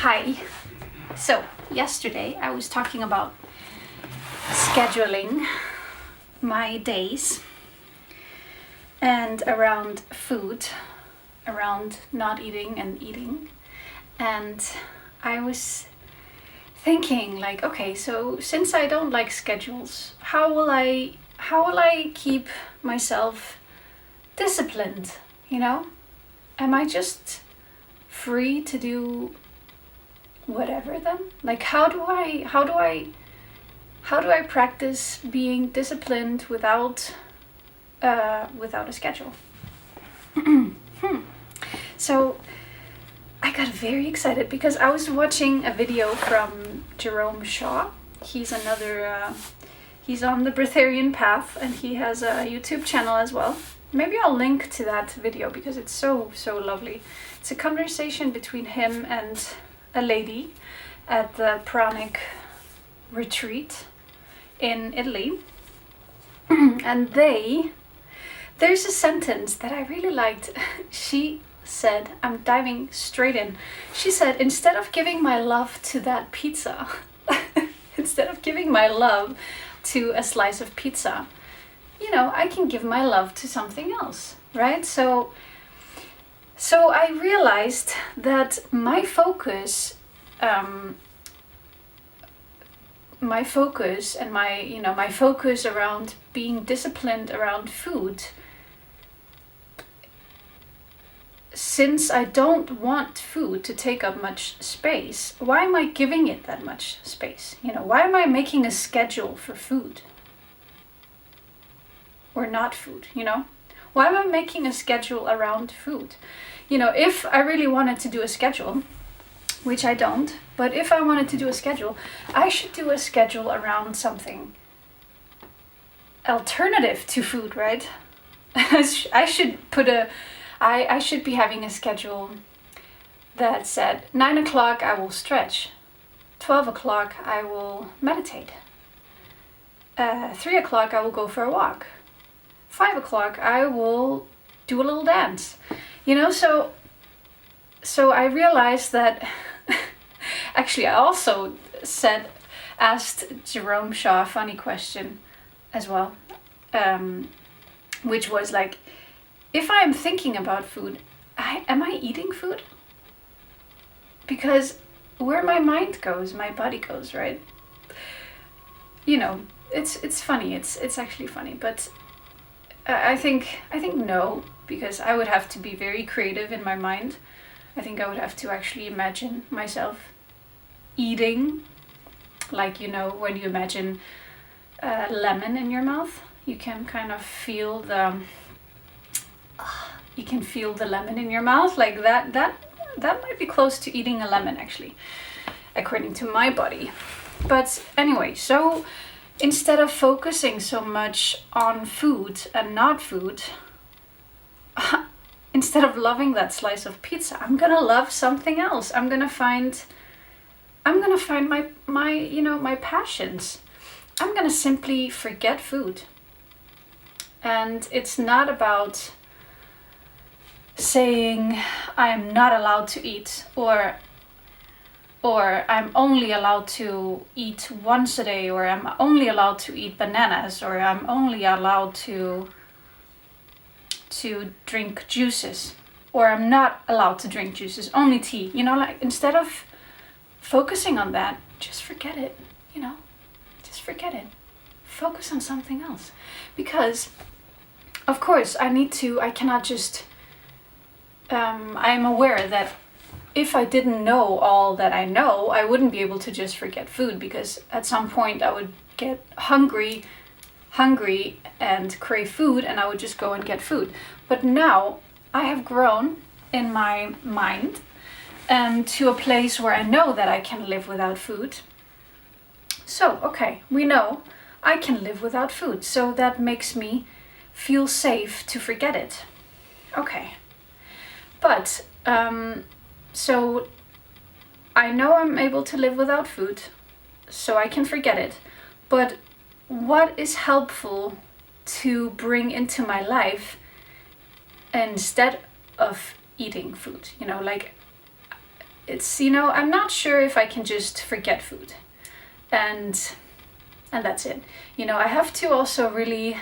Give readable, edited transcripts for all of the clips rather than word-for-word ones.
Hi. So, yesterday I was talking about scheduling my days and around food, around not eating and eating. And I was thinking like, okay, so since I don't like schedules, how will I keep myself disciplined, you know? Am I just free to do whatever then? Like how do I practice being disciplined without a schedule? So I got very excited because I was watching a video from Jerome Shaw. He's he's on the Breatharian path and he has a YouTube channel as well. Maybe I'll link to that video because it's so lovely. It's a conversation between him and a lady at the pranic retreat in Italy. And there's a sentence that I really liked. She said, I'm diving straight in. She said, instead of giving my love to that pizza, instead of giving my love to a slice of pizza, I can give my love to something else, right? So I realized that my focus and my focus around being disciplined around food, since I don't want food to take up much space, why am I giving it that much space? Why am I making a schedule for food? Or not food, Why am I making a schedule around food? If I really wanted to do a schedule, which I don't, but if I wanted to do a schedule, I should do a schedule around something alternative to food, right? I should be having a schedule that said 9 o'clock I will stretch, 12 o'clock I will meditate, 3 o'clock I will go for a walk, 5 o'clock I will do a little dance, so I realized that actually I also asked Jerome Shaw a funny question as well, which was like, if I'm thinking about food, am I eating food? Because where my mind goes, my body goes, right? It's funny. It's actually funny, but I think no, because I would have to be very creative in my mind. I think I would have to actually imagine myself eating, like when you imagine a lemon in your mouth, you can kind of feel the lemon in your mouth, like that might be close to eating a lemon actually, according to my body. But anyway, so instead of focusing so much on food and not food, instead of loving that slice of pizza, I'm gonna love something else. I'm gonna find my passions. I'm gonna simply forget food. And it's not about saying I'm not allowed to eat, or I'm only allowed to eat once a day, or I'm only allowed to eat bananas, or I'm only allowed to drink juices, or I'm not allowed to drink juices, only tea. Like instead of focusing on that, just forget it. Just forget it. Focus on something else, because of course I cannot just I'm aware that if I didn't know all that I know, I wouldn't be able to just forget food, because at some point I would get hungry and crave food, and I would just go and get food. But now I have grown in my mind to a place where I know that I can live without food. So, okay, we know I can live without food, so that makes me feel safe to forget it. Okay. But, so I know I'm able to live without food, so I can forget it. But what is helpful to bring into my life instead of eating food? Like it's, you know, I'm not sure if I can just forget food and that's it. You know, I have to also really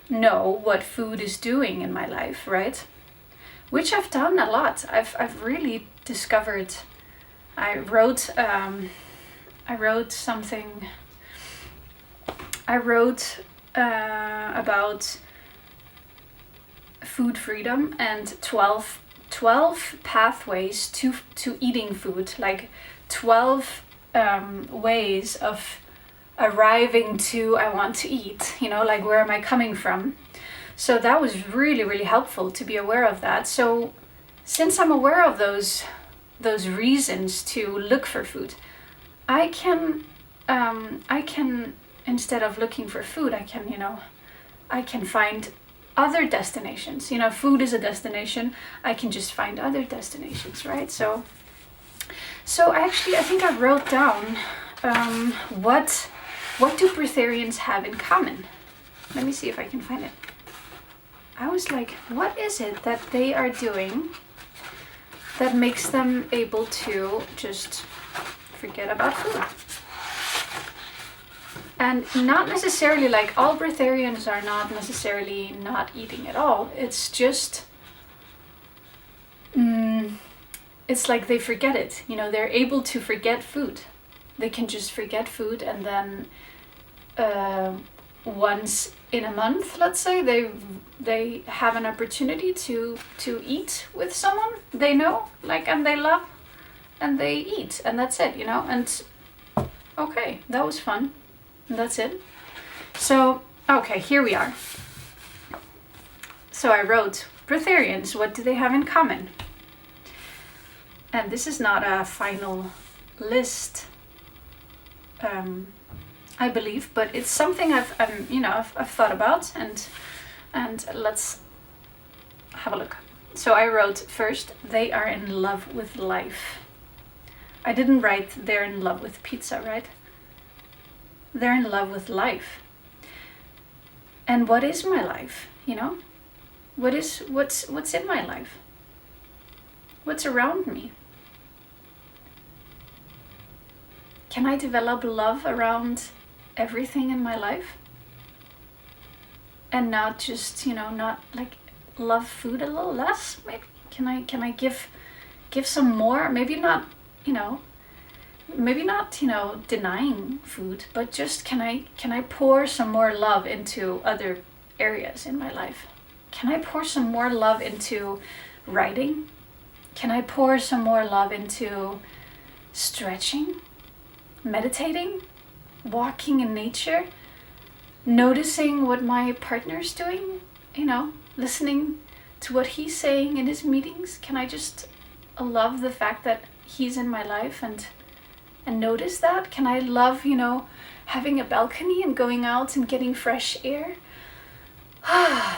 know what food is doing in my life, right? Which I've done a lot. I've really discovered. I wrote something. I wrote about food freedom and 12 pathways to eating food, like 12 ways of arriving to I want to eat, you know, like where am I coming from? So that was really, really helpful to be aware of that. So since I'm aware of those reasons to look for food, I can instead of looking for food, I can find other destinations. You know, food is a destination. I can just find other destinations, right? So actually, I think I wrote down what do breatharians have in common? Let me see if I can find it. I was like, what is it that they are doing that makes them able to just forget about food? And not necessarily like all breatharians are not necessarily not eating at all. It's just, it's like they forget it. You know, they're able to forget food. They can just forget food, and then once in a month, let's say, they have an opportunity to eat with someone they know, like, and they love, and they eat, and that's it, you know. And okay, that was fun. And that's it. So, okay, here we are. So I wrote, breatharians, what do they have in common? And this is not a final list, I believe, but it's something I've thought about, and let's have a look. So I wrote first, they are in love with life. I didn't write they're in love with pizza, right? They're in love with life. And what is my life? You know, what's in my life? What's around me? Can I develop love around everything in my life? And not just, you know, not like love food a little less, maybe? Can I give some more? Maybe not, you know, denying food, but just can I pour some more love into other areas in my life? Can I pour some more love into writing? Can I pour some more love into stretching, meditating, walking in nature, noticing what my partner's doing, you know, listening to what he's saying in his meetings? Can I just love the fact that he's in my life and notice that? Can I love, you know, having a balcony and going out and getting fresh air?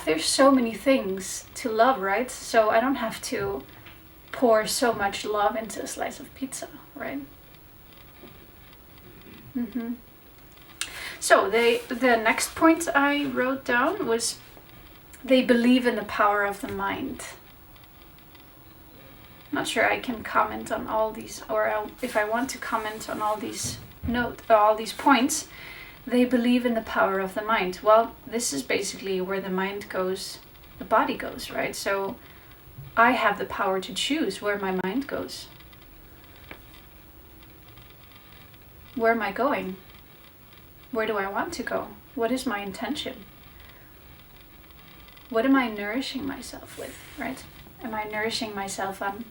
There's so many things to love, right? So I don't have to pour so much love into a slice of pizza, right? So the next point I wrote down was they believe in the power of the mind. Not sure I can comment on all these, or if I want to comment on all these points. They believe in the power of the mind. Well, this is basically where the mind goes, the body goes, right? So I have the power to choose where my mind goes. Where am I going? Where do I want to go? What is my intention? What am I nourishing myself with, right? Am I nourishing myself on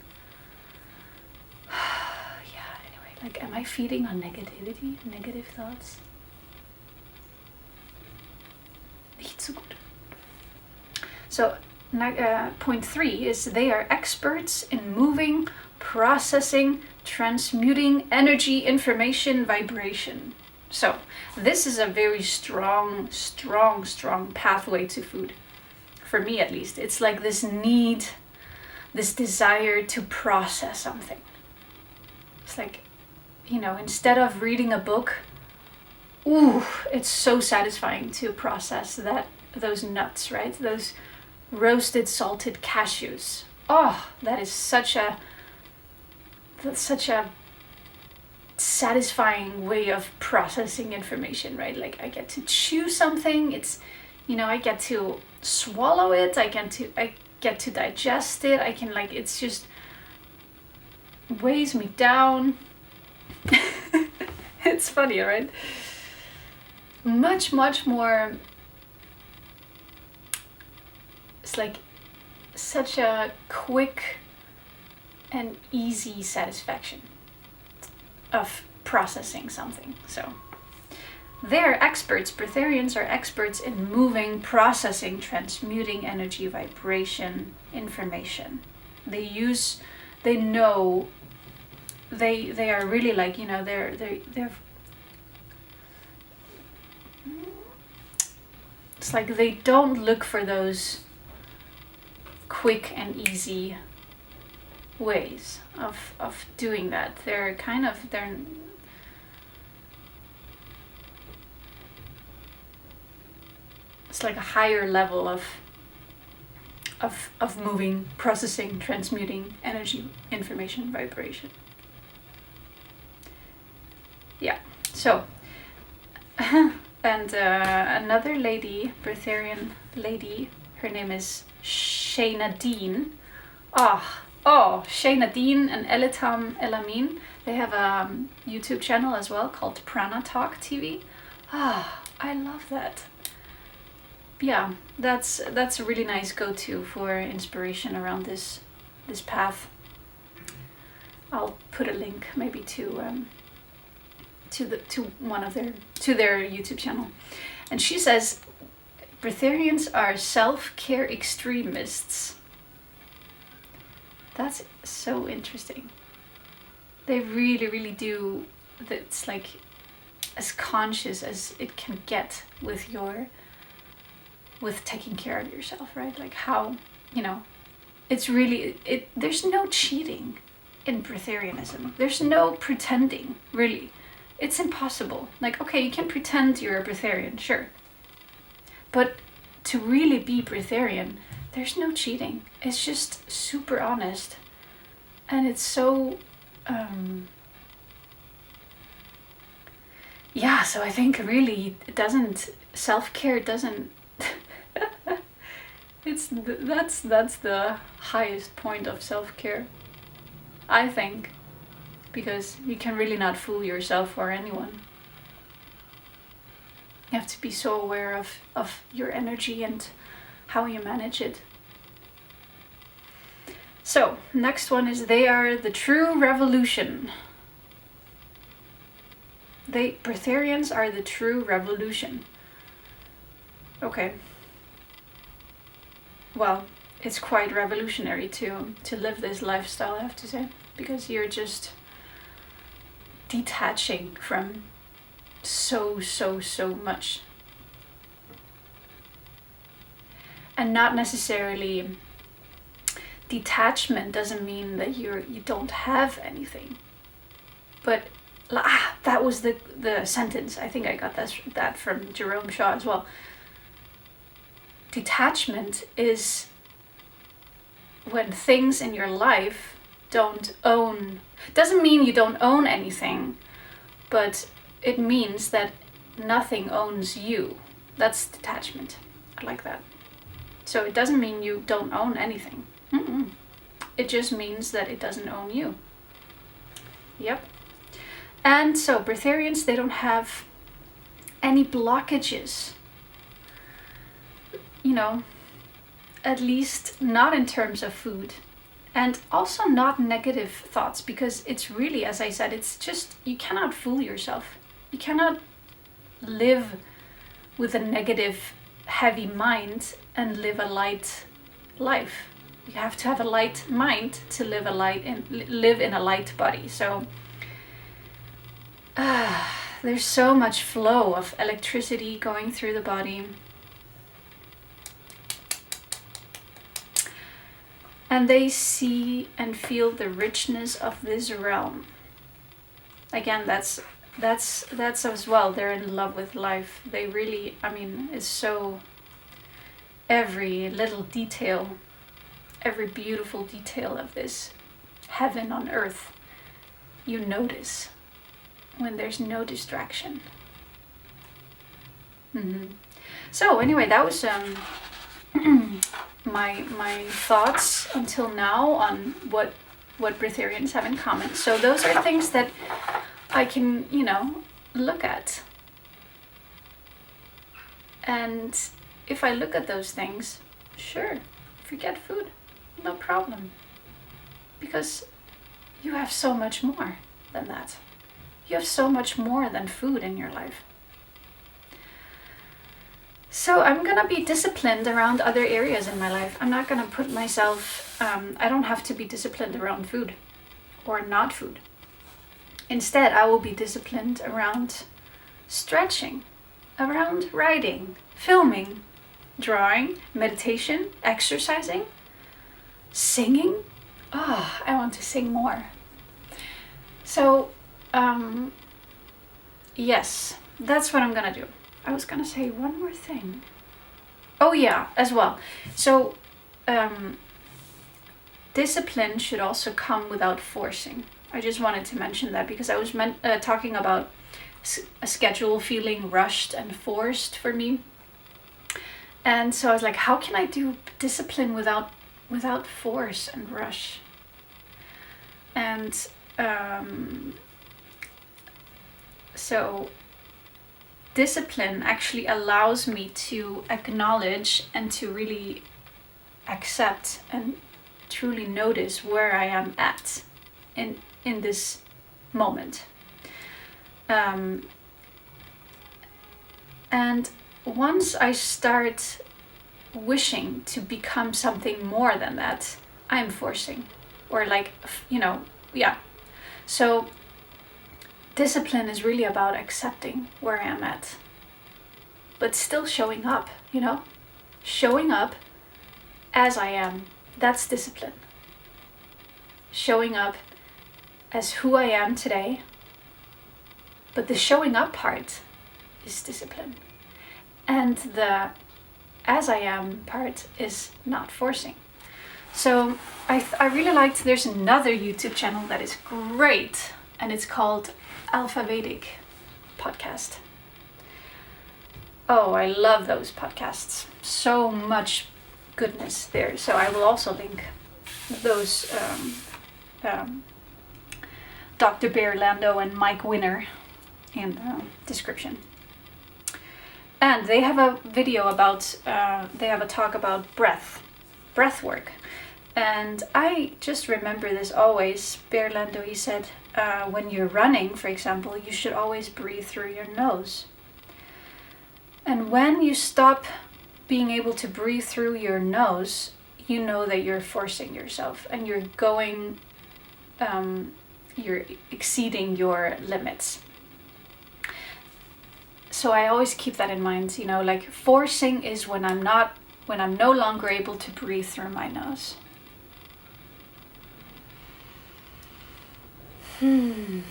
like, am I feeding on negativity, negative thoughts? Nicht so gut. So, point 3 is they are experts in moving, processing, transmuting energy, information, vibration. So, this is a very strong pathway to food. For me, at least. It's like this need, this desire to process something. It's like, you know, instead of reading a book, it's so satisfying to process those nuts, right? Those roasted salted cashews. Oh, that is such a that's such a satisfying way of processing information, right? Like I get to chew something, it's, you know, I get to swallow it, I get to digest it, I can, like, it's just weighs me down. It's funny, right? Much more, it's like such a quick and easy satisfaction of processing something. So they're experts, Breatharians are experts in moving, processing, transmuting energy, vibration, information. They know, they are really like, you know, they're it's like they don't look for those quick and easy ways of doing that. They're it's like a higher level of moving, processing, transmuting energy, information, vibration. Yeah. So and another lady, Breatharian lady, her name is Shayna Dean. Shayna Dean and Elitam Elamin. They have a YouTube channel as well called Prana Talk TV. I love that. Yeah, that's a really nice go-to for inspiration around this path. I'll put a link maybe to their YouTube channel. And she says Breatharians are self-care extremists. That's so interesting. They really do. That's like as conscious as it can get with taking care of yourself, right? Like how, you know, it's really, there's no cheating in Breatharianism. There's no pretending, really. It's impossible. Like, okay, you can pretend you're a Breatharian, sure. But to really be Breatharian, there's no cheating. It's just super honest. And it's so, yeah, so I think really self-care doesn't, that's the highest point of self-care, I think. Because you can really not fool yourself or anyone. You have to be so aware of your energy and how you manage it. So, next one is they are the true revolution. Breatharians are the true revolution. Okay. Well, it's quite revolutionary to live this lifestyle, I have to say. Because you're just detaching from so much, and not necessarily detachment doesn't mean that you don't have anything, but that was the sentence. I think I got that from Jerome Shaw as well. Detachment is when things in your life doesn't mean you don't own anything, but it means that nothing owns you. That's detachment. I like that. So it doesn't mean you don't own anything. It just means that it doesn't own you. Yep. And so Breatharians, they don't have any blockages. You know, at least not in terms of food. And also not negative thoughts, because it's really, as I said, it's just, you cannot fool yourself. You cannot live with a negative, heavy mind and live a light life. You have to have a light mind to live in a light body. So there's so much flow of electricity going through the body. And they see and feel the richness of this realm. Again, that's as well. They're in love with life. They really, I mean, it's so, every little detail, every beautiful detail of this heaven on earth you notice, when there's no distraction. So anyway, that was my thoughts until now on what breatharians have in common. So those are things that I can, look at. And if I look at those things, sure, forget food, no problem. Because you have so much more than that. You have so much more than food in your life. So I'm gonna be disciplined around other areas in my life. I'm not gonna put myself, I don't have to be disciplined around food or not food. Instead, I will be disciplined around stretching, around writing, filming, drawing, meditation, exercising, singing. Oh, I want to sing more. So, yes, that's what I'm gonna do. I was gonna say one more thing. Oh yeah, as well. So, discipline should also come without forcing. I just wanted to mention that because I was talking about a schedule feeling rushed and forced for me. And so I was like, how can I do discipline without force and rush? And so discipline actually allows me to acknowledge and to really accept and truly notice where I am at in this moment. And once I start wishing to become something more than that, I'm forcing. Or So discipline is really about accepting where I am at. But still showing up, Showing up as I am. That's discipline. Showing up as who I am today. But the showing up part is discipline. And the as I am part is not forcing. So I really liked, there's another YouTube channel that is great, and it's called Alpha Vedic Podcast. Oh, I love those podcasts. So much goodness there. So I will also link those Dr. Bear Lando and Mike Winner in the description. And they have a video about, they have a talk about breath work. And I just remember this always. Bear Lando, he said, when you're running, for example, you should always breathe through your nose. And when you stop being able to breathe through your nose, you know that you're forcing yourself and you're going, you're exceeding your limits. So I always keep that in mind, forcing is when I'm no longer able to breathe through my nose. Yeah.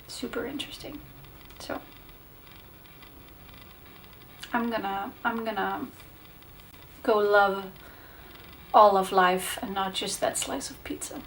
Super interesting. So I'm gonna go love all of life and not just that slice of pizza.